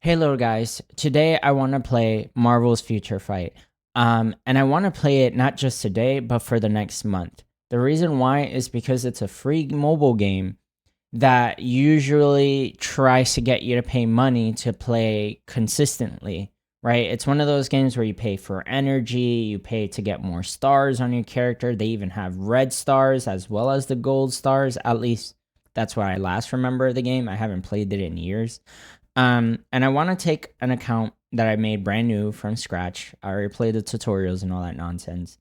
Hey little guys, today I want to play Marvel's Future Fight. And I want to play it not just today, but for the next month. The reason why is because it's a free mobile game that usually tries to get you to pay money to play consistently, right? It's one of those games where you pay for energy, you pay to get more stars on your character. They even have red stars as well as the gold stars. At least that's what I last remember of the game. I haven't played it in years. And I want to take an account that I made brand new from scratch. I already played the tutorials and all that nonsense.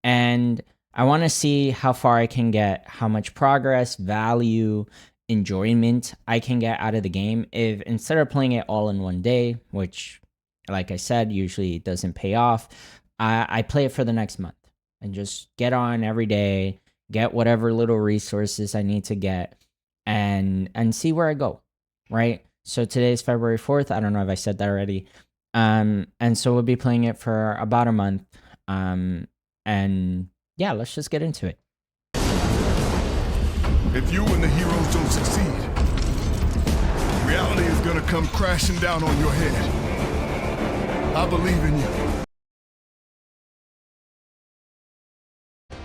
And I want to see how far I can get, how much progress, value, enjoyment I can get out of the game if instead of playing it all in one day, which, like I said, usually doesn't pay off, I play it for the next month and just get on every day, get whatever little resources I need to get, and see where I go, right? So today's February 4th. I don't know if I said that already. And so we'll be playing it for about a month. And yeah, let's just get into it. If you and the heroes don't succeed, reality is gonna come crashing down on your head. I believe in you.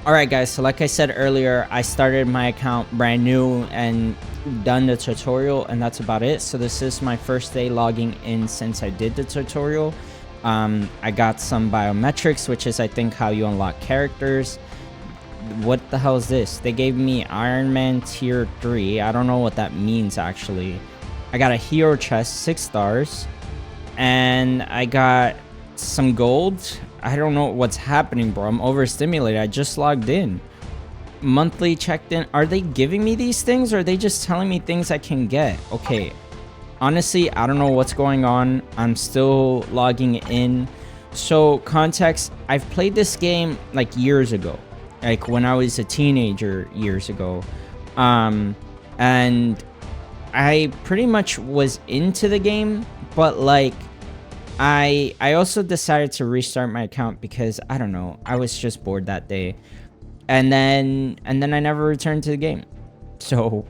Alright guys, so like I said earlier, I started my account brand new and done the tutorial, and that's about it. So this is my first day logging in since I did the tutorial. I got some biometrics, which is I think how you unlock characters. What the hell is this? They gave me Iron Man tier 3. I don't know what that means actually. I got a hero chest, 6 stars, and I got some gold. I don't know what's happening, bro. I'm overstimulated. I just logged in. Monthly checked in. Are they giving me these things, or are they just telling me things I can get? Okay. Honestly, I don't know what's going on. I'm still logging in. So, context, I've played this game like years ago. Like when I was a teenager years ago. And I pretty much was into the game, but like I also decided to restart my account because I don't know, I was just bored that day. And then I never returned to the game. So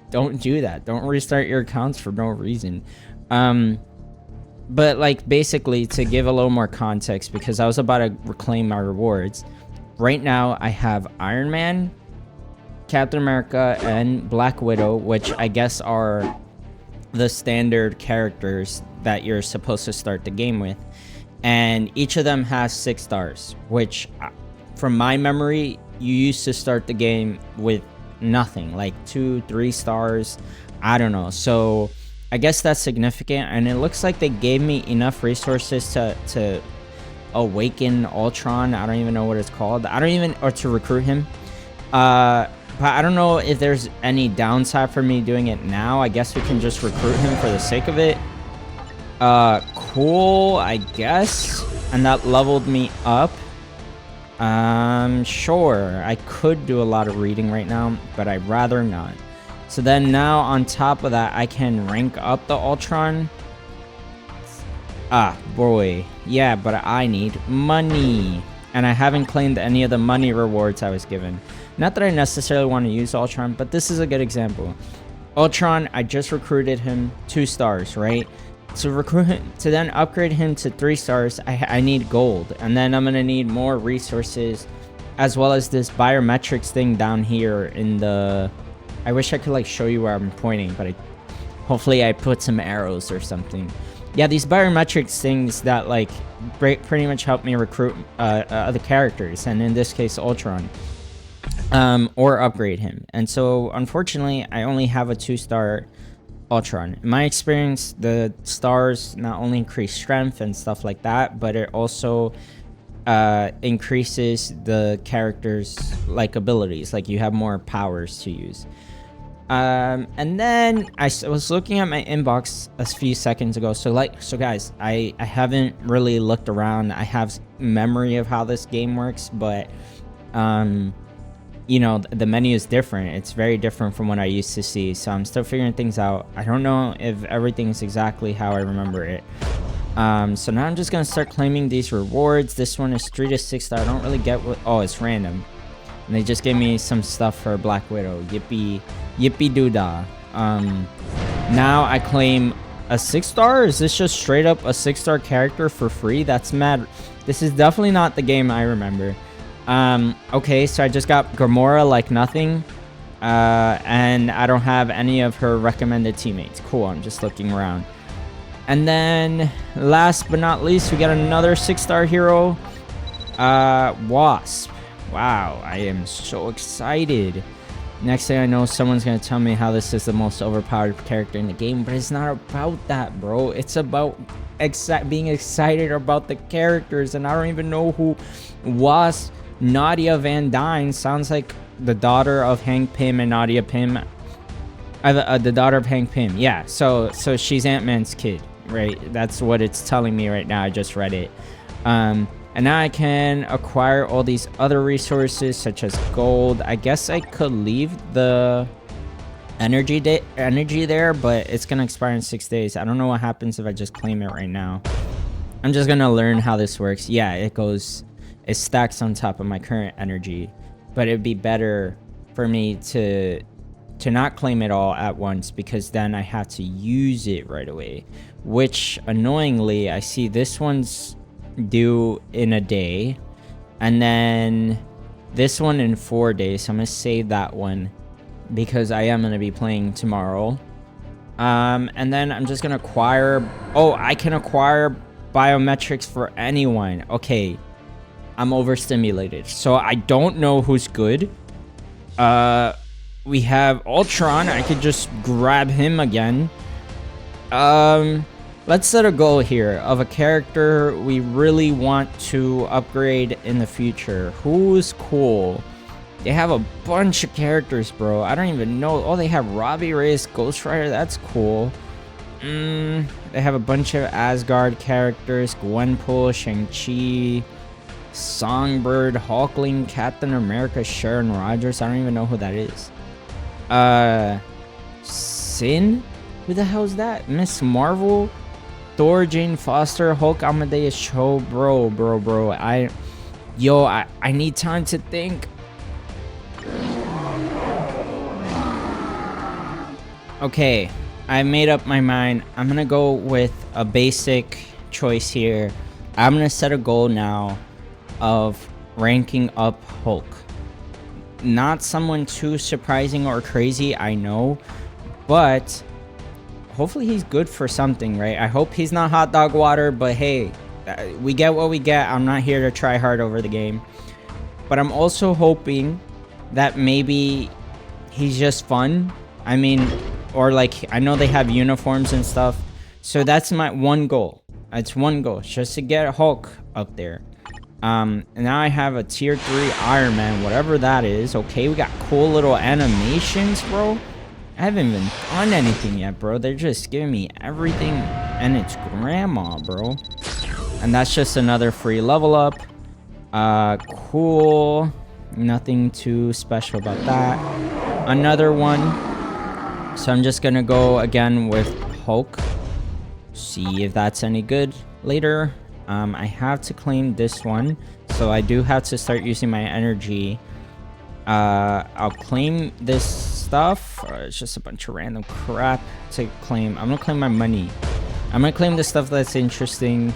don't do that. Don't restart your accounts for no reason. But like basically to give a little more context, because I was about to reclaim my rewards. Right now I have Iron Man, Captain America, and Black Widow, which I guess are the standard characters that you're supposed to start the game with, and each of them has 6 stars, which from my memory you used to start the game with nothing, like 2-3 stars. I don't know, so I guess that's significant. And it looks like they gave me enough resources to awaken Ultron. I don't even know what it's called. Or to recruit him. But I don't know if there's any downside for me doing it now. I guess we can just recruit him for the sake of it. Cool, I guess. And that leveled me up. Sure. I could do a lot of reading right now, but I'd rather not. So then now on top of that, I can rank up the Ultron. Ah, boy. Yeah, but I need money. And I haven't claimed any of the money rewards I was given. Not that I necessarily want to use Ultron, but this is a good example. Ultron, I just recruited him 2 stars, right? To then upgrade him to 3 stars, I need gold. And then I'm going to need more resources, as well as this biometrics thing down here in the... I wish I could like show you where I'm pointing, but hopefully I put some arrows or something. Yeah, these biometrics things that like pretty much help me recruit other characters, and in this case Ultron, or upgrade him. And so unfortunately I only have a 2-star Ultron. In my experience, the stars not only increase strength and stuff like that, but it also increases the character's like abilities, like you have more powers to use. And then I was looking at my inbox a few seconds ago. So guys, I haven't really looked around. I have memory of how this game works, but you know, the menu is different. It's very different from what I used to see. So I'm still figuring things out. I don't know if everything's exactly how I remember it. So now I'm just gonna start claiming these rewards. This one is 3 to 6 star. I don't really get what... Oh, it's random. And they just gave me some stuff for Black Widow. Yippee doodah. Now I claim a 6-star? Is this just straight up a 6-star character for free? That's mad. This is definitely not the game I remember. Okay, so I just got Gamora like nothing. And I don't have any of her recommended teammates. Cool, I'm just looking around. And then, last but not least, we got another 6-star hero. Wasp. Wow, I am so excited. Next thing I know, someone's gonna tell me how this is the most overpowered character in the game, but it's not about that, bro. It's about being excited about the characters, and I don't even know who Wasp. Nadia Van Dyne sounds like the daughter of Hank Pym and Nadia Pym. The daughter of Hank Pym. Yeah, so she's Ant-Man's kid, right? That's what it's telling me right now. I just read it. And now I can acquire all these other resources such as gold. I guess I could leave the energy there, but it's gonna expire in 6 days. I don't know what happens if I just claim it right now. I'm just gonna learn how this works. Yeah, it stacks on top of my current energy, but it'd be better for me to not claim it all at once, because then I have to use it right away, which annoyingly I see this one's due in a day, and then this one in 4 days. So I'm gonna save that one because I am gonna be playing tomorrow. And then I'm just gonna acquire, I can acquire biometrics for anyone. Okay, I'm overstimulated, so I don't know who's good. We have Ultron. I could just grab him again. Let's set a goal here of a character we really want to upgrade in the future. Who's cool? They have a bunch of characters, bro. I don't even know. Oh, they have Robbie Reyes, Ghost Rider. That's cool. They have a bunch of Asgard characters. Gwenpool, Shang-Chi, Songbird, Hulkling, Captain America, Sharon Rogers. I don't even know who that is. Sin? Who the hell is that? Miss Marvel? Thor, Jane Foster, Hulk, Amadeus Cho. Bro. I need time to think. Okay, I made up my mind. I'm gonna go with a basic choice here. I'm gonna set a goal now of ranking up Hulk. Not someone too surprising or crazy, I know, but hopefully he's good for something, right? I hope he's not hot dog water, but hey, we get what we get. I'm not here to try hard over the game, but I'm also hoping that maybe he's just fun. I mean, or like, I know they have uniforms and stuff, so that's my one goal. It's one goal, just to get Hulk up there. And now I have a tier 3 Iron Man, whatever that is. Okay, we got cool little animations, bro. I haven't even done anything yet, bro. They're just giving me everything and it's grandma, bro. And that's just another free level up. Cool. Nothing too special about that. Another one. So I'm just gonna go again with Hulk. See if that's any good later. I have to claim this one, so I do have to start using my energy. I'll claim this stuff. It's just a bunch of random crap to claim. I'm gonna claim my money. I'm gonna claim the stuff that's interesting,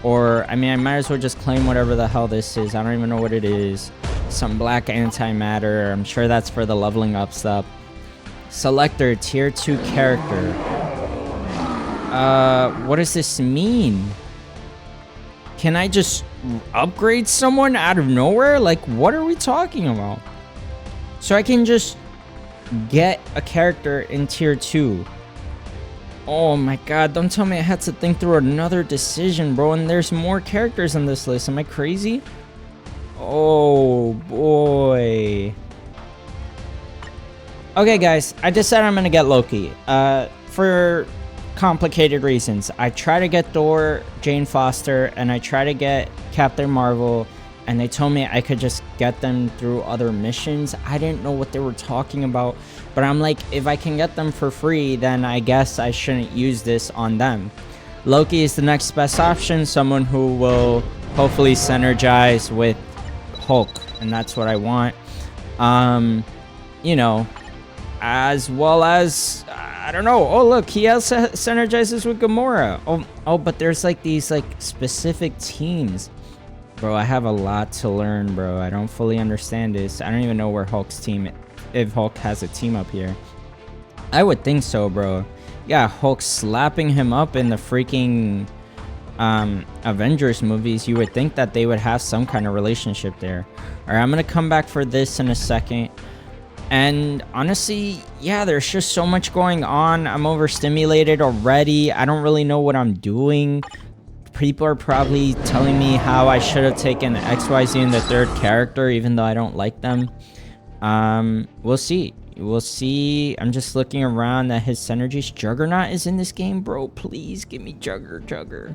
or I mean, I might as well just claim whatever the hell this is. I don't even know what it is. Some black antimatter. I'm sure that's for the leveling up stuff. Selector, tier 2 character. What does this mean? Can I just upgrade someone out of nowhere? Like, what are we talking about? So I can just get a character in tier 2. Oh my god, don't tell me I had to think through another decision, bro. And there's more characters on this list. Am I crazy? Oh boy. Okay, guys, I decided I'm gonna get Loki. For complicated reasons. I try to get Thor, Jane Foster, and I try to get Captain Marvel, and they told me I could just get them through other missions. I didn't know what they were talking about, but I'm like, if I can get them for free, then I guess I shouldn't use this on them. Loki is the next best option, someone who will hopefully synergize with Hulk, and that's what I want. You know, as well as I don't know. Oh, look, he also synergizes with Gamora. Oh, but there's like these like specific teams. Bro, I have a lot to learn, bro. I don't fully understand this. I don't even know where Hulk's team, if Hulk has a team up here. I would think so, bro. Yeah, Hulk slapping him up in the freaking Avengers movies. You would think that they would have some kind of relationship there. All right, I'm gonna come back for this in a second. And honestly, yeah, there's just so much going on. I'm overstimulated already. I don't really know what I'm doing. People are probably telling me how I should have taken XYZ in the third character, even though I don't like them. We'll see. We'll see. I'm just looking around at his synergies. Juggernaut is in this game, bro. Please give me Jugger.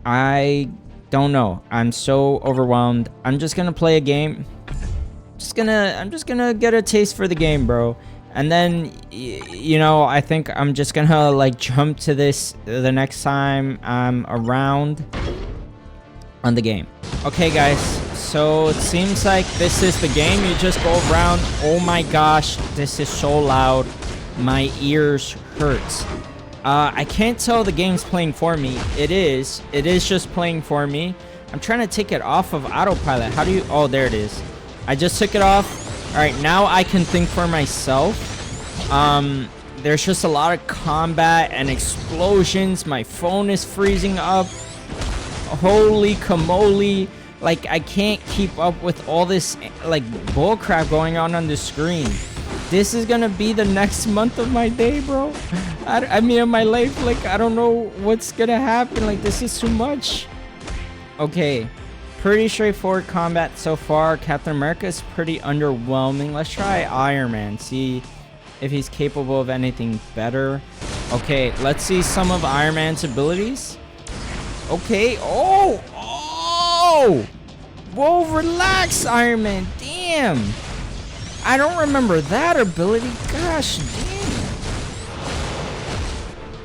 I don't know. I'm so overwhelmed. I'm just gonna play a game. I'm just gonna get a taste for the game, bro. And then, you know, I think I'm just gonna like jump to this the next time I'm around on the game. Okay, guys. So it seems like this is the game. You just go around. Oh my gosh, this is so loud. My ears hurt. I can't tell the game's playing for me. It is just playing for me. I'm trying to take it off of autopilot. How do you? Oh, there it is. I just took it off. All right, now I can think for myself. There's just a lot of combat and explosions. My phone is freezing up. Holy camole. Like, I can't keep up with all this, like, bullcrap going on the screen. This is gonna be the next month of my day, bro. I mean, of my life. Like, I don't know what's gonna happen. Like, this is too much. Okay. Pretty straightforward combat so far. Captain America is pretty underwhelming. Let's try Iron Man. See if he's capable of anything better. Okay, let's see some of Iron Man's abilities. Okay. Oh! Whoa, relax, Iron Man. Damn. I don't remember that ability. Gosh, damn.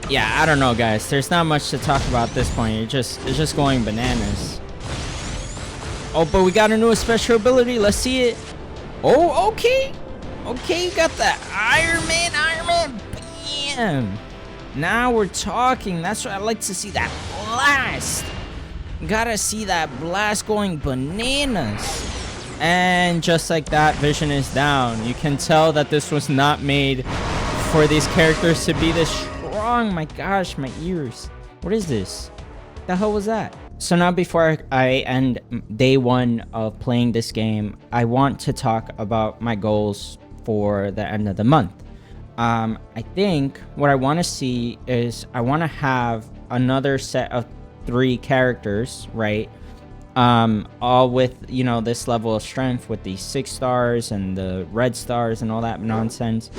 Yeah, I don't know, guys. There's not much to talk about at this point. It's just going bananas. Oh, but we got a new special ability. Let's see it. Oh, okay. Okay, you got that Iron Man. Bam. Now we're talking. That's what I like to see, that blast. Gotta see that blast going bananas. And just like that, Vision is down. You can tell that this was not made for these characters to be this strong. My gosh, my ears. What is this? The hell was that? So now, before I end day one of playing this game, I want to talk about my goals for the end of the month. I think what I want to see is I want to have another set of 3 characters, right? All with, you know, this level of strength with the 6 stars and the red stars and all that nonsense.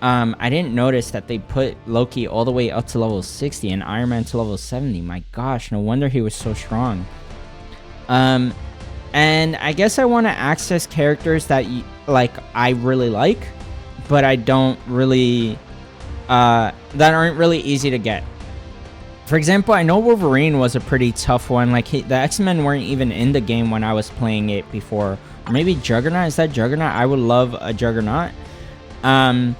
I didn't notice that they put Loki all the way up to level 60 and Iron Man to level 70. My gosh, no wonder he was so strong. And I guess I want to access characters that I really like, but I don't really that aren't really easy to get. For example, I know Wolverine was a pretty tough one. Like, the X-Men weren't even in the game when I was playing it before. Or maybe Juggernaut. Is that Juggernaut? I would love a Juggernaut. And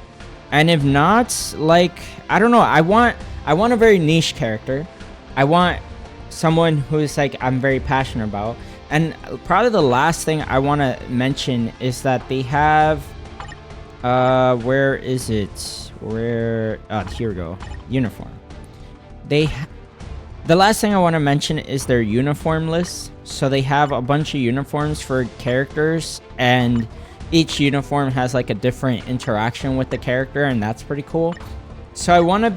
if not, like, I don't know. I want a very niche character. I want someone who's like I'm very passionate about. And probably the last thing I want to mention is that they have where is it? Here we go. Uniform. The last thing I want to mention is their uniform list. So they have a bunch of uniforms for characters, and each uniform has like a different interaction with the character, and that's pretty cool. So I want to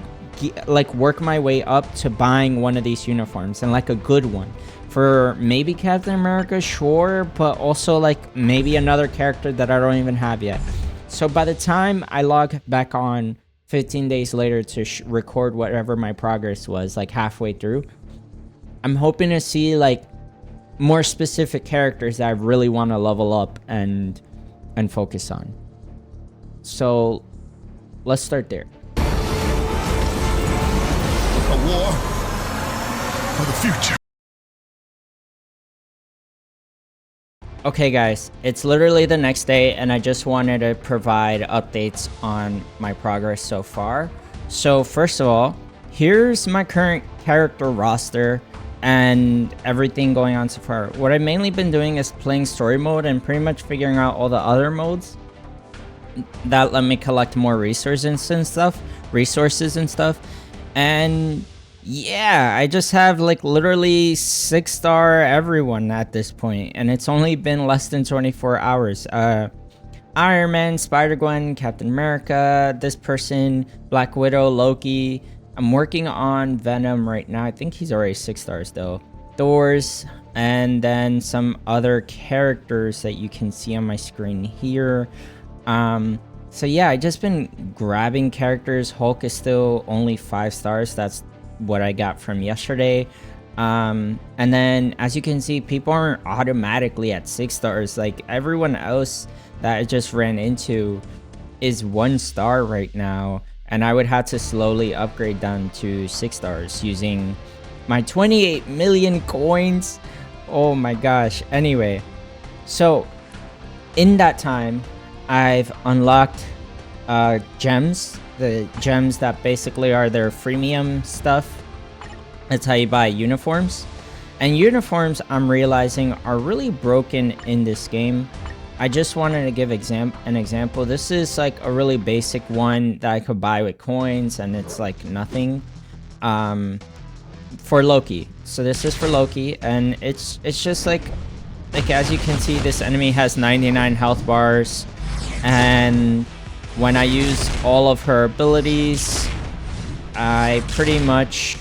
like work my way up to buying one of these uniforms, and like a good one for maybe Captain America, sure, but also like maybe another character that I don't even have yet. So by the time I log back on 15 days later to record whatever my progress was, like halfway through, I'm hoping to see like more specific characters that I really want to level up and focus on. So let's start there. A war for the future. Okay guys, it's literally the next day and I just wanted to provide updates on my progress so far. So first of all, here's my current character roster and everything going on so far. What I've mainly been doing is playing story mode and pretty much figuring out all the other modes that let me collect more resources and stuff. And yeah, I just have like literally 6-star everyone at this point, and it's only been less than 24 hours. Iron Man, Spider-Gwen, Captain America, this person, Black Widow, Loki. I'm working on Venom right now. I think he's already 6 stars though. Thor's, and then some other characters that you can see on my screen here. So yeah, I just been grabbing characters. Hulk is still only 5 stars. That's what I got from yesterday. And then as you can see, people aren't automatically at 6 stars. Like everyone else that I just ran into is 1 star right now, and I would have to slowly upgrade them to 6 stars using my 28 million coins. Oh my gosh. Anyway, so in that time I've unlocked gems, the gems that basically are their freemium stuff. That's how you buy uniforms. And uniforms, I'm realizing, are really broken in this game. I just wanted to give an example. This is like a really basic one that I could buy with coins, and it's like nothing. For Loki. So this is for Loki, and it's just like as you can see, this enemy has 99 health bars, and when I use all of her abilities, I pretty much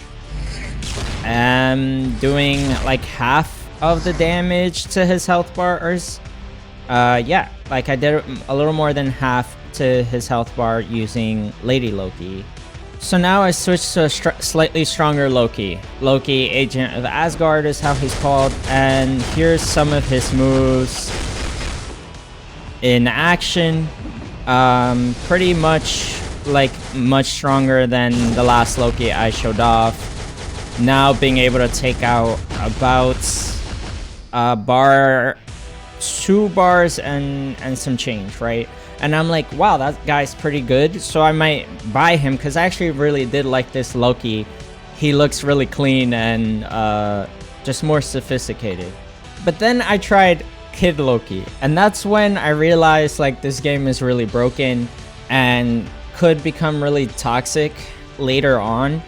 am doing like half of the damage to his health bars. Yeah, like I did a little more than half to his health bar using Lady Loki. So now I switched to a slightly stronger Loki. Loki, Agent of Asgard is how he's called, and here's some of his moves in action. Pretty much like much stronger than the last Loki I showed off. Now being able to take out about a 2 bars and some change, right? And I'm like, wow, that guy's pretty good, so I might buy him because I actually really did like this Loki. He looks really clean and just more sophisticated. But then I tried Kid Loki, and that's when I realized like this game is really broken and could become really toxic later on.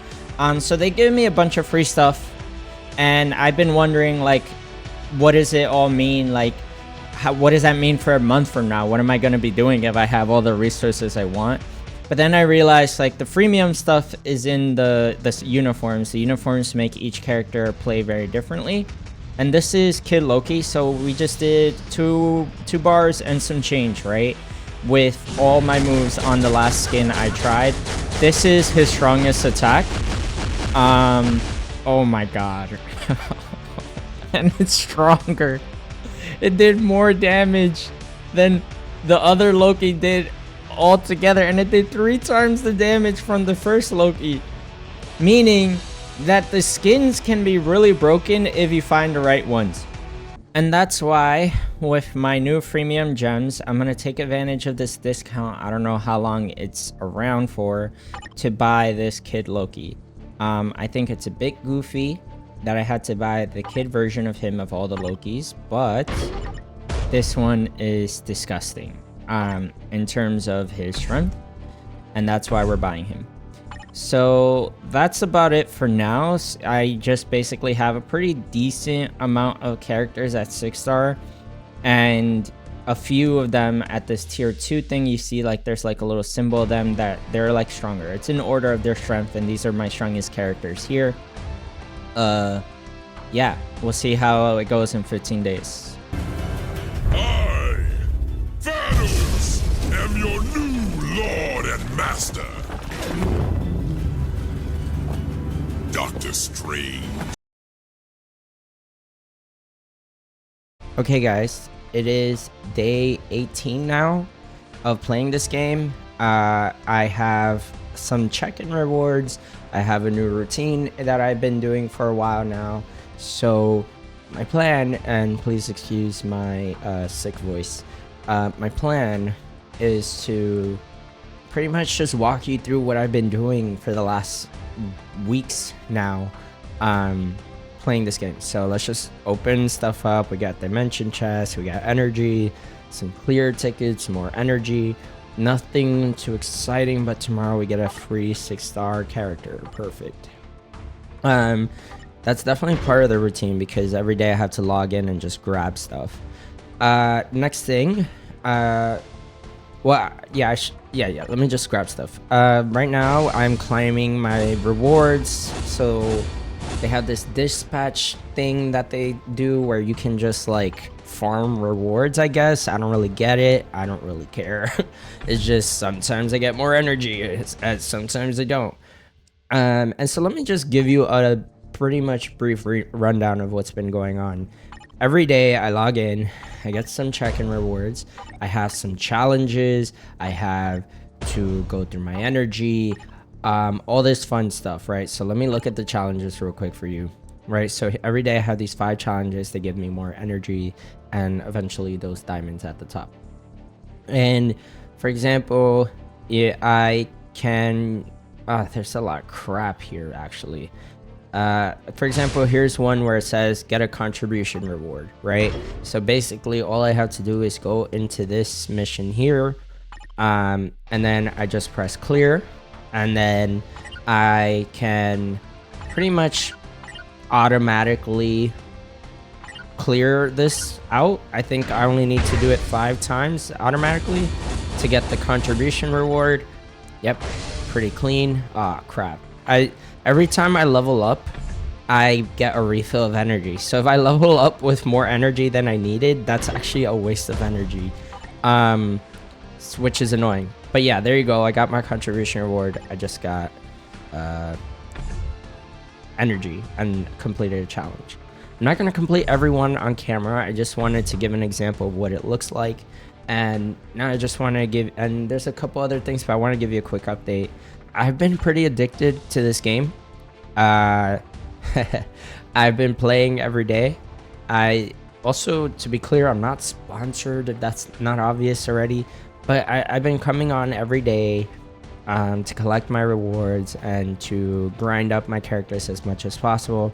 So they gave me a bunch of free stuff, and I've been wondering like, what does it all mean? Like, what does that mean for a month from now? What am I going to be doing if I have all the resources I want? But then I realized like the freemium stuff is in the uniforms. The uniforms make each character play very differently. And this is Kid Loki, so we just did two bars and some change, right? With all my moves on the last skin I tried. This is his strongest attack. Oh my god. And it's stronger. It did more damage than the other Loki did altogether, and it did 3 times the damage from the first Loki. Meaning that the skins can be really broken if you find the right ones. And that's why with my new freemium gems, I'm gonna take advantage of this discount. I don't know how long it's around for, to buy this Kid Loki. I think it's a bit goofy that I had to buy the kid version of him of all the Lokis, but this one is disgusting in terms of his strength, and that's why we're buying him. So that's about it for now. I just basically have a pretty decent amount of characters at 6-star, and a few of them at this tier 2 thing. You see like there's like a little symbol of them that they're like stronger. It's in order of their strength, and these are my strongest characters here. Yeah, we'll see how it goes in 15 days. I, Thanos, am your new Lord and Master. Doctor Strange. Okay guys, it is day 18 now of playing this game. I have some check-in rewards. I have a new routine that I've been doing for a while now. So my plan, and please excuse my sick voice. My plan is to pretty much just walk you through what I've been doing for the last weeks now, playing this game. So let's just open stuff up. We got dimension chests, we got energy, some clear tickets, more energy. Nothing too exciting, but tomorrow we get a free 6-star character. Perfect. That's definitely part of the routine because every day I have to log in and just grab stuff. Next thing, well, yeah, let me just grab stuff. Right now I'm climbing my rewards. So they have this dispatch thing that they do where you can just like farm rewards, I guess. I don't really get it. I don't really care. It's just sometimes I get more energy, sometimes I don't. And so let me just give you a pretty much brief rundown of what's been going on. Every day I log in, I get some check-in rewards, I have some challenges, I have to go through my energy, all this fun stuff, right? So let me look at the challenges real quick for you, right? So every day I have these 5 challenges that give me more energy and eventually those diamonds at the top. And for example, yeah, I can, there's a lot of crap here actually. For example, here's one where it says get a contribution reward, right? So basically all I have to do is go into this mission here, and then I just press clear, and then I can pretty much automatically clear this out. I think I only need to do it 5 times automatically to get the contribution reward. Yep, pretty clean. Crap. Every time I level up, I get a refill of energy. So if I level up with more energy than I needed, that's actually a waste of energy, which is annoying. But yeah, there you go. I got my contribution reward. I just got energy and completed a challenge. I'm not going to complete everyone on camera. I just wanted to give an example of what it looks like. And now I just want to give, and there's a couple other things, but I want to give you a quick update. I've been pretty addicted to this game. I've been playing every day. I also, to be clear, I'm not sponsored, if that's not obvious already, but I've been coming on every day to collect my rewards and to grind up my characters as much as possible.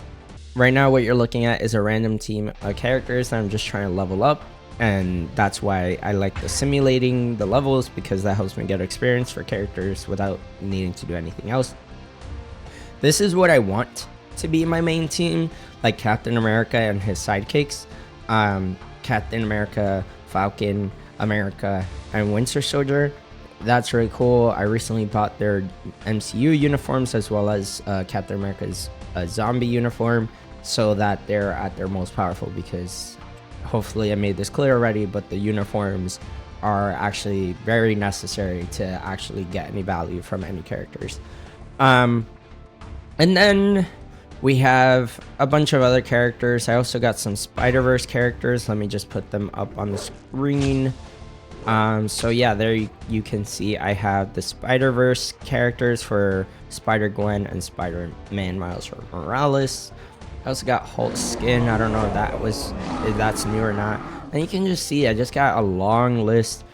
Right now what you're looking at is a random team of characters that I'm just trying to level up, and that's why I like the simulating the levels, because that helps me get experience for characters without needing to do anything else. This is what I want to be my main team, like Captain America and his sidekicks, Captain America, Falcon America, and Winter Soldier. That's really cool. I recently bought their MCU uniforms as well as Captain America's zombie uniform, so that they're at their most powerful, because hopefully I made this clear already, but the uniforms are actually very necessary to actually get any value from any characters. And then we have a bunch of other characters. I also got some Spider-Verse characters. Let me just put them up on the screen. So yeah, there you can see I have the Spider-Verse characters for Spider-Gwen and Spider-Man Miles Morales. I also got Hulk skin. I don't know if that's new or not. And you can just see I just got a long list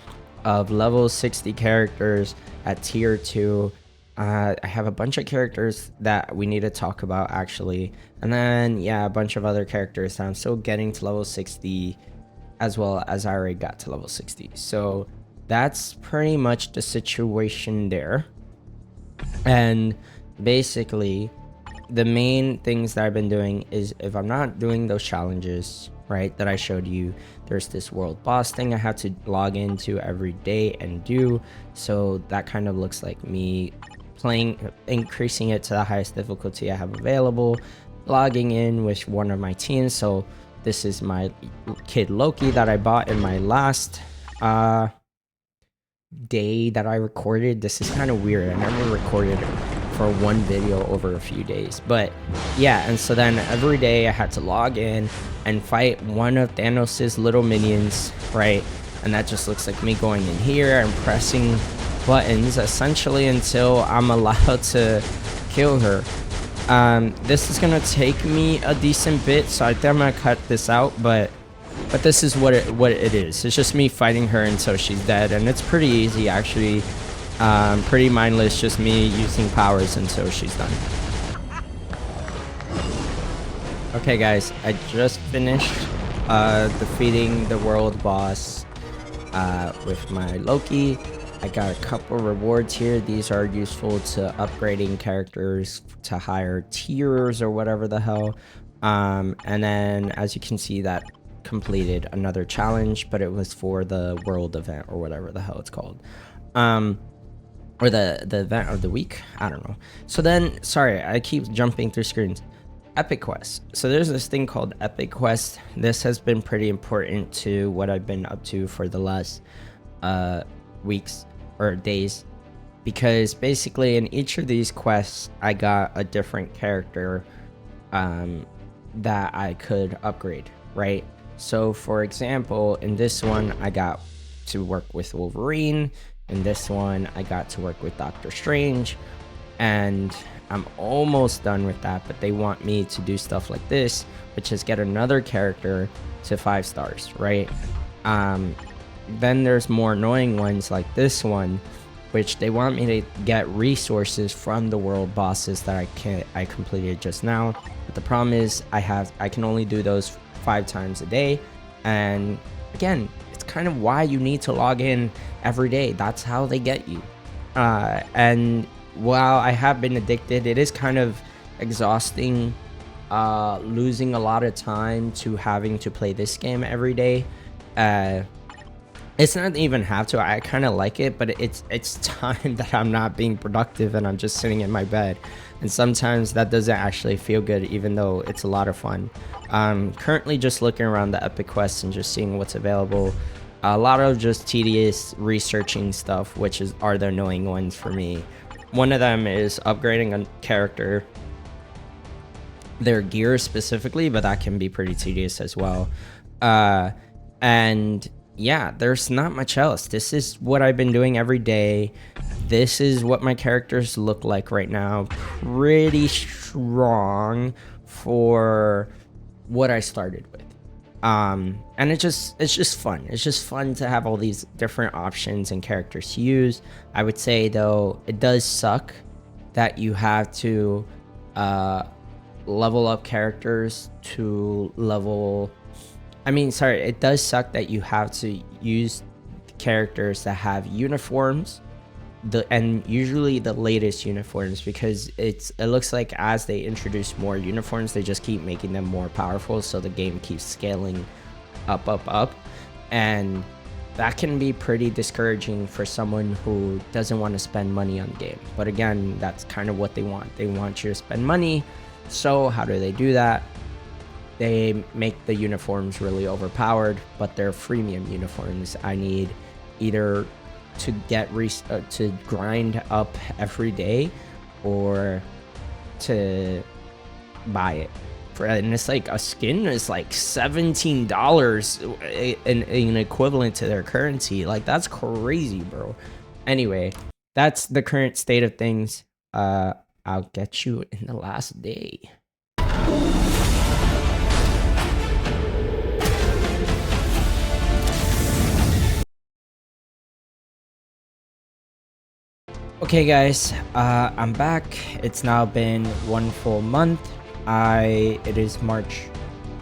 of level 60 characters at tier 2. I have a bunch of characters that we need to talk about actually, and then yeah, a bunch of other characters that I'm still getting to level 60, as well as I already got to level 60. So that's pretty much the situation there. And basically the main things that I've been doing is, if I'm not doing those challenges, right, that I showed you, there's this world boss thing I have to log into every day and do. So that kind of looks like me playing, increasing it to the highest difficulty I have available, logging in with one of my teams. So this is my kid Loki that I bought in my last day that I recorded. This is kind of weird. I never recorded for one video over a few days, but yeah. And so then every day I had to log in and fight one of Thanos's little minions, right? And that just looks like me going in here and pressing buttons essentially until I'm allowed to kill her. This is gonna take me a decent bit, so I think I'm gonna cut this out, but this is what it is. It's just me fighting her until she's dead, and it's pretty easy actually. Pretty mindless, just me using powers until she's done. Okay guys, I just finished defeating the world boss with my Loki. I got a couple rewards here. These are useful to upgrading characters to higher tiers or whatever the hell. And then as you can see, that completed another challenge, but it was for the world event or whatever the hell it's called. Or the event of the week, I don't know. So then, sorry, I keep jumping through screens. Epic Quest. So there's this thing called Epic Quest. This has been pretty important to what I've been up to for the last weeks or days, because basically in each of these quests I got a different character that I could upgrade, right? So for example, in this one I got to work with Wolverine. In this one I got to work with Doctor Strange, and I'm almost done with that, but they want me to do stuff like this, which is get another character to 5 stars, right? Then there's more annoying ones like this one, which they want me to get resources from the world bosses that I completed just now. But the problem is I can only do those 5 times a day, and again, it's kind of why you need to log in every day. That's how they get you. And while I have been addicted, it is kind of exhausting losing a lot of time to having to play this game every day. It's not even have to, I kind of like it, but it's time that I'm not being productive and I'm just sitting in my bed, and sometimes that doesn't actually feel good, even though it's a lot of fun. Currently just looking around the Epic Quests and just seeing what's available. A lot of just tedious researching stuff, which are the annoying ones for me. One of them is upgrading a character, their gear specifically, but that can be pretty tedious as well. And yeah, there's not much else. This is what I've been doing every day. This is what my characters look like right now. Pretty strong for what I started with. And it's just fun. It's just fun to have all these different options and characters to use. I would say though, it does suck that you have to level up characters to level. It does suck that you have to use characters that have uniforms, and usually the latest uniforms, because it looks like as they introduce more uniforms, they just keep making them more powerful, so the game keeps scaling up, and that can be pretty discouraging for someone who doesn't want to spend money on the game. But again, that's kind of what they want. They want you to spend money. So how do they do that? They make the uniforms really overpowered, but they're freemium uniforms. I need either to get to grind up every day or to buy it. And it's like a skin is like $17 in equivalent to their currency. Like, that's crazy, bro. Anyway, that's the current state of things. I'll get you in the last day. Okay guys, I'm back. It's now been 1 full month. It is March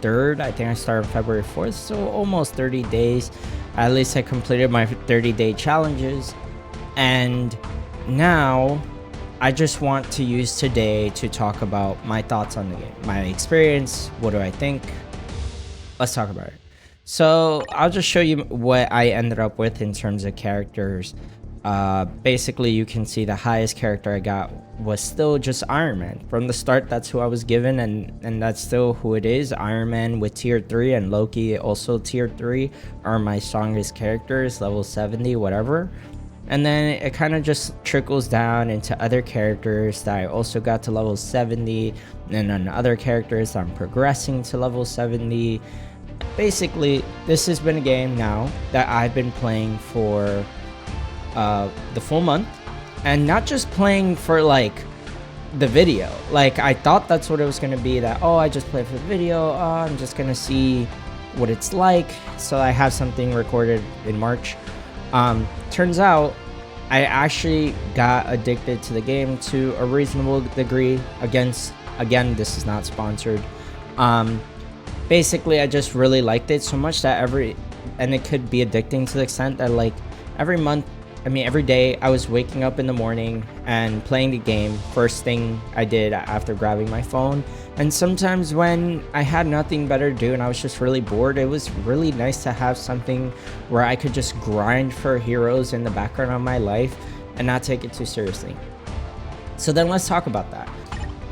3rd. I think I started February 4th, so almost 30 days. At least I completed my 30-day challenges. And now I just want to use today to talk about my thoughts on the game, my experience. What do I think? Let's talk about it. So I'll just show you what I ended up with in terms of characters. Basically, you can see the highest character I got was still just Iron Man. From the start, that's who I was given, and that's still who it is. Iron Man with tier 3 and Loki also tier 3 are my strongest characters, level 70, whatever. And then it kind of just trickles down into other characters that I also got to level 70, and then other characters I'm progressing to level 70. Basically, this has been a game now that I've been playing for the full month, and not just playing for like the video. Like, I thought that's what it was gonna be, that, oh, I just play for the video, I'm just gonna see what it's like, so I have something recorded in March. Turns out I actually got addicted to the game to a reasonable degree. Again, this is not sponsored. Basically, I just really liked it so much that and it could be addicting to the extent that, like, every day I was waking up in the morning and playing the game, first thing I did after grabbing my phone. And sometimes when I had nothing better to do and I was just really bored, it was really nice to have something where I could just grind for heroes in the background of my life and not take it too seriously. So then let's talk about that.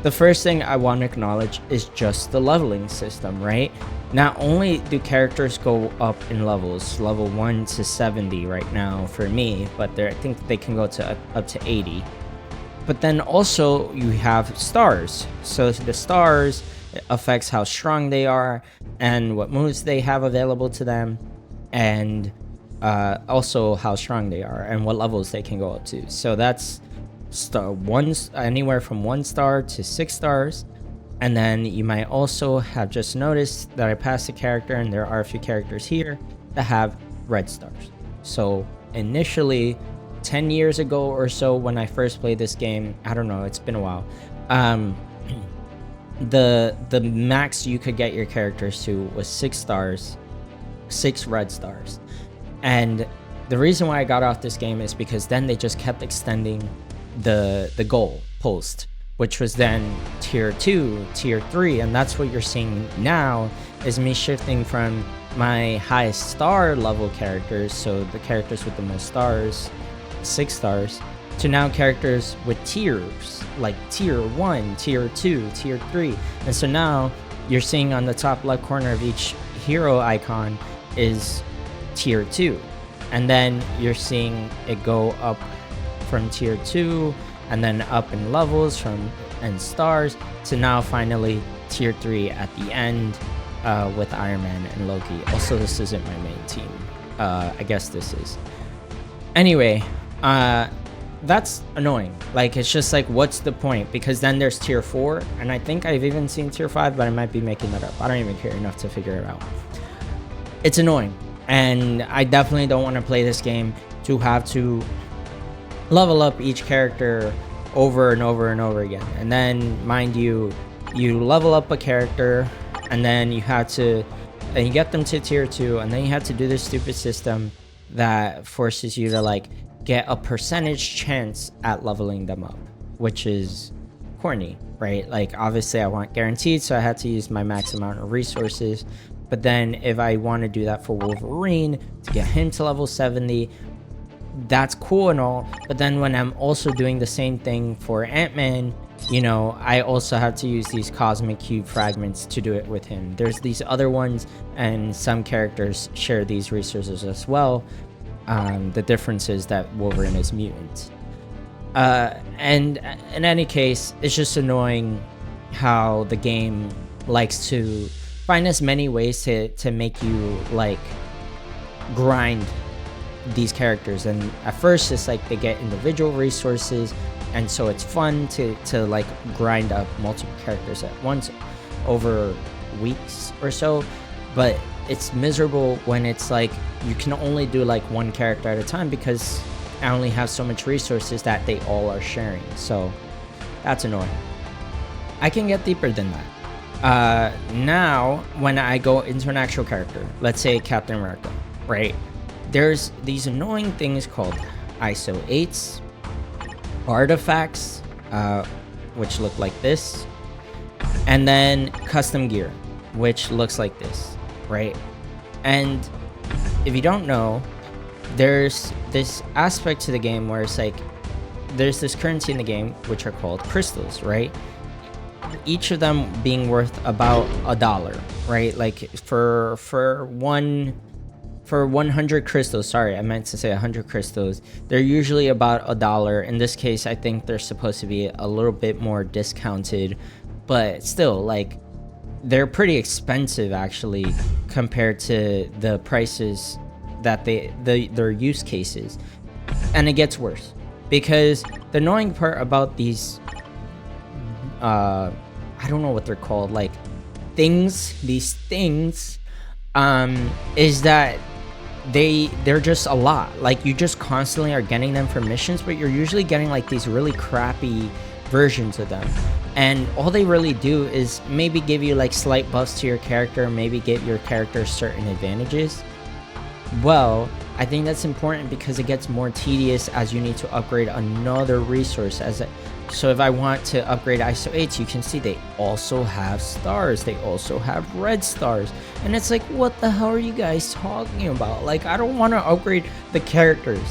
The first thing I want to acknowledge is just the leveling system, right? Not only do characters go up in levels, level 1 to 70 right now for me, but I think they can go to up to 80. But then also you have stars. So the stars affects how strong they are and what moves they have available to them, and also how strong they are and what levels they can go up to. So that's anywhere from 1 star to 6 stars. And then you might also have just noticed that I passed a character, and there are a few characters here that have red stars. So initially, 10 years ago or so, when I first played this game, I don't know, it's been a while, the max you could get your characters to was 6 stars, 6 red stars. And the reason why I got off this game is because then they just kept extending the goal post, which was then tier 2, tier 3, and that's what you're seeing now, is me shifting from my highest star level characters, so the characters with the most stars, 6 stars, to now characters with tiers, like tier 1, tier 2, tier 3. And so now you're seeing on the top left corner of each hero icon is tier 2, and then you're seeing it go up from tier 2 and then up in levels and stars to now finally tier 3 at the end, with Iron Man and Loki. Also, this isn't my main team. I guess this is. Anyway, that's annoying. Like, it's just like, what's the point? Because then there's tier 4, and I think I've even seen tier 5, but I might be making that up. I don't even care enough to figure it out. It's annoying, and I definitely don't want to play this game to have to level up each character over and over and over again. And then, mind you, you level up a character, and then you get them to tier 2, and then you have to do this stupid system that forces you to, like, get a percentage chance at leveling them up, which is corny, right? Like, obviously I want guaranteed, so I had to use my max amount of resources. But then if I want to do that for Wolverine to get him to level 70, that's cool and all, but then when I'm also doing the same thing for Ant-Man, you know, I also have to use these cosmic cube fragments to do it with him. There's these other ones, and some characters share these resources as well. The difference is that Wolverine is mutant. And in any case, it's just annoying how the game likes to find as many ways to make you, like, grind these characters. And at first it's like they get individual resources, and so it's fun to like grind up multiple characters at once over weeks or so. But it's miserable when it's like you can only do like one character at a time, because I only have so much resources that they all are sharing. So that's annoying. I can get deeper than that. Now when I go into an actual character, let's say Captain America, right? There's these annoying things called ISO 8s, artifacts, which look like this, and then custom gear, which looks like this, right? And if you don't know, there's this aspect to the game where it's like there's this currency in the game which are called crystals, right? Each of them being worth about $1, right? Like for 100 crystals, sorry, I meant to say 100 crystals, they're usually about $1. In this case, I think they're supposed to be a little bit more discounted, but still, like, they're pretty expensive actually compared to the prices that their use cases. And it gets worse, because the annoying part about these I don't know what they're called, like these things, is that they're just a lot. Like, you just constantly are getting them for missions, but you're usually getting like these really crappy versions of them, and all they really do is maybe give you like slight buffs to your character, maybe give your character certain advantages. Well, I think that's important because it gets more tedious as you need to upgrade another resource. So if I want to upgrade ISO 8s, you can see they also have stars. They also have red stars. And it's like, what the hell are you guys talking about? Like, I don't want to upgrade the characters.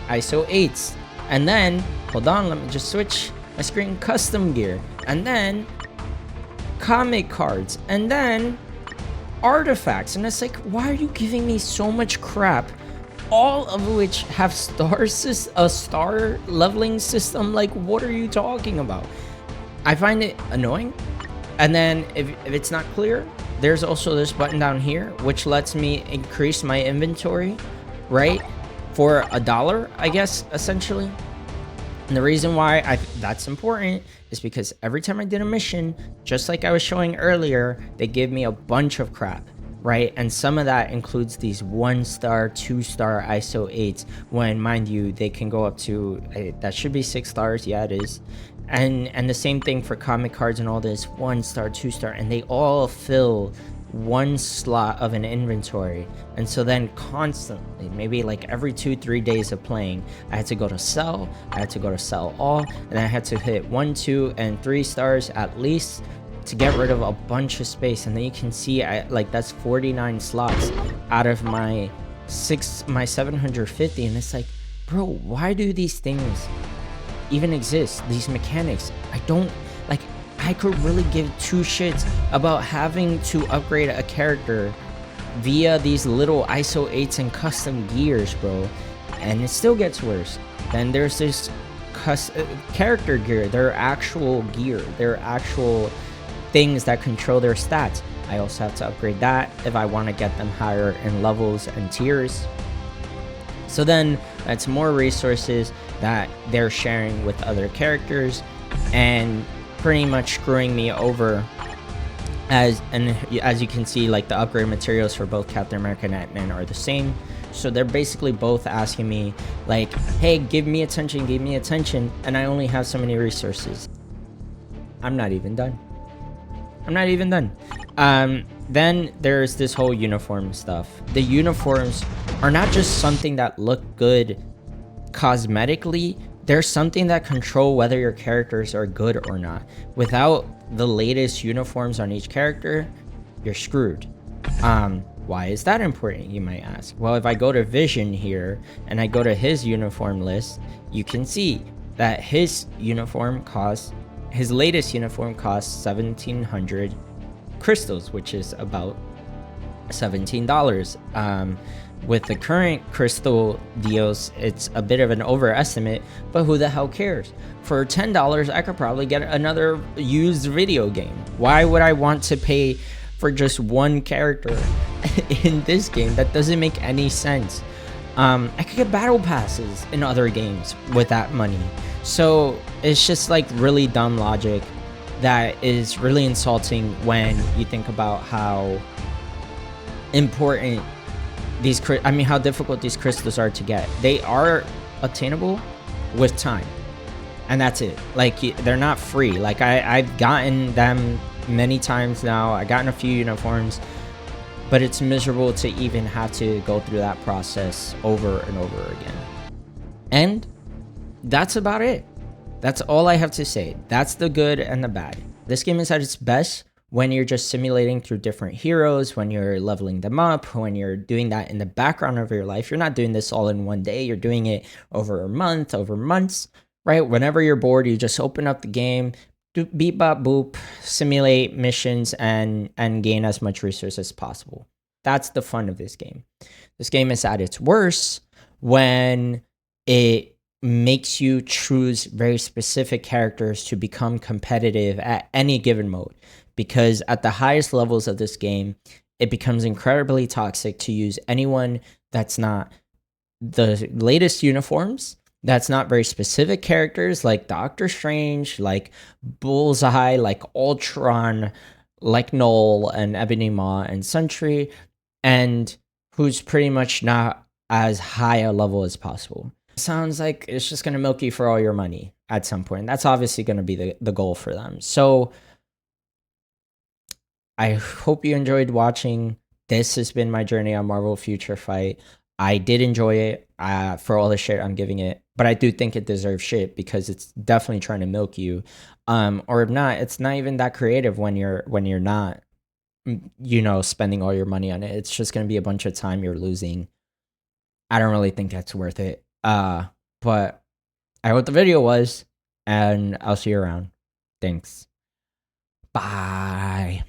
ISO 8s. And then, hold on, let me just switch my screen. Custom gear. And then, comic cards. And then, artifacts. And it's like, why are you giving me so much crap, all of which have a star leveling system? Like, what are you talking about? I find it annoying. And then if it's not clear, there's also this button down here which lets me increase my inventory, right, for $1, I guess, essentially. And the reason why that's important is because every time I did a mission, just like I was showing earlier, they give me a bunch of crap, right? And some of that includes these 1-star, 2-star ISO 8s, when, mind you, they can go up to, that should be 6 stars, yeah, it is. And the same thing for comic cards and all this, 1-star, 2-star, and they all fill one slot of an inventory. And so then constantly, maybe like every 2-3 days of playing, I had to go to sell, I had to go to sell all, and I had to hit 1, 2, and 3 stars at least to get rid of a bunch of space. And then you can see like that's 49 slots out of my 750. And it's like, bro, why do these things even exist? These mechanics, I don't like. I could really give two shits about having to upgrade a character via these little ISO 8s and custom gears, bro. And it still gets worse. Then there's this character gear, their actual gear, their actual things that control their stats. I also have to upgrade that if I want to get them higher in levels and tiers. So then that's more resources that they're sharing with other characters and pretty much screwing me over. As you can see, like the upgrade materials for both Captain America and Ant-Man are the same. So they're basically both asking me like, hey, give me attention, and I only have so many resources. I'm not even done. Then there's this whole uniform stuff. The uniforms are not just something that look good cosmetically, they're something that control whether your characters are good or not. Without the latest uniforms on each character, you're screwed. Why is that important, you might ask? Well, if I go to Vision here and I go to his uniform list, you can see that his latest uniform costs 1,700 crystals, which is about $17. With the current crystal deals, it's a bit of an overestimate, but who the hell cares? For $10, I could probably get another used video game. Why would I want to pay for just one character in this game? That doesn't make any sense. I could get battle passes in other games with that money. So it's just like really dumb logic that is really insulting when you think about how important how difficult these crystals are to get. They are attainable with time, and that's it. Like, they're not free. Like, I've gotten them many times now. I've gotten a few uniforms, but it's miserable to even have to go through that process over and over again. And that's about it. That's all I have to say. That's the good and the bad. This game is at its best when you're just simulating through different heroes, when you're leveling them up, when you're doing that in the background of your life. You're not doing this all in one day. You're doing it over a month, over months, right? Whenever you're bored, you just open up the game, do beep, bop, boop, simulate missions, and gain as much resources as possible. That's the fun of this game. This game is at its worst when it makes you choose very specific characters to become competitive at any given mode. Because at the highest levels of this game, it becomes incredibly toxic to use anyone that's not the latest uniforms, that's not very specific characters like Doctor Strange, like Bullseye, like Ultron, like Null and Ebony Maw and Sentry, and who's pretty much not as high a level as possible. Sounds like it's just gonna milk you for all your money at some point. That's obviously gonna be the goal for them. So I hope you enjoyed watching. This has been my journey on Marvel Future Fight. I did enjoy it for all the shit I'm giving it, but I do think it deserves shit because it's definitely trying to milk you. Or if not, it's not even that creative when you're not, spending all your money on it. It's just gonna be a bunch of time you're losing. I don't really think that's worth it. But I hope the video was, and I'll see you around. Thanks. Bye.